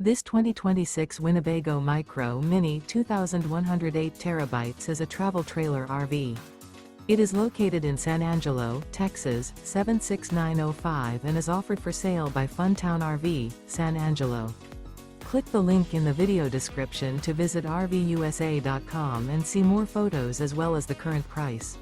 This 2026 Winnebago Micro Minnie 2108 terabytes is a travel trailer RV. It is located in San Angelo, Texas, 76905 and is offered for sale by Funtown RV, San Angelo. Click the link in the video description to visit RVUSA.com and see more photos as well as the current price.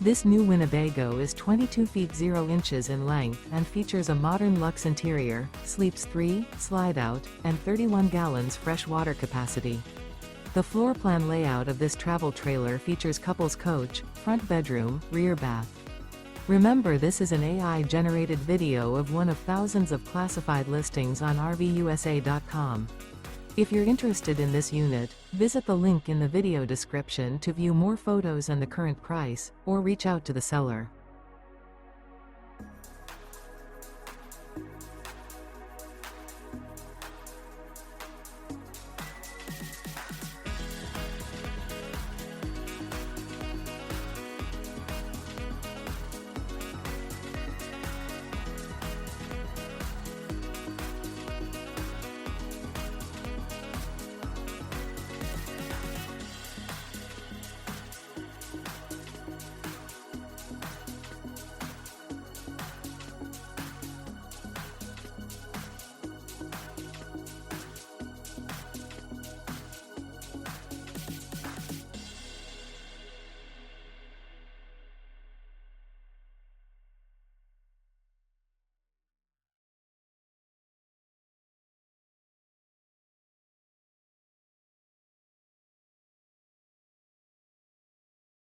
This new Winnebago is 22 feet 0 inches in length and features a modern luxe interior, sleeps 3, slide-out, and 31 gallons fresh water capacity. The floor plan layout of this travel trailer features couples coach, front bedroom, rear bath. Remember, this is an AI-generated video of one of thousands of classified listings on RVUSA.com. If you're interested in this unit, visit the link in the video description to view more photos and the current price, or reach out to the seller.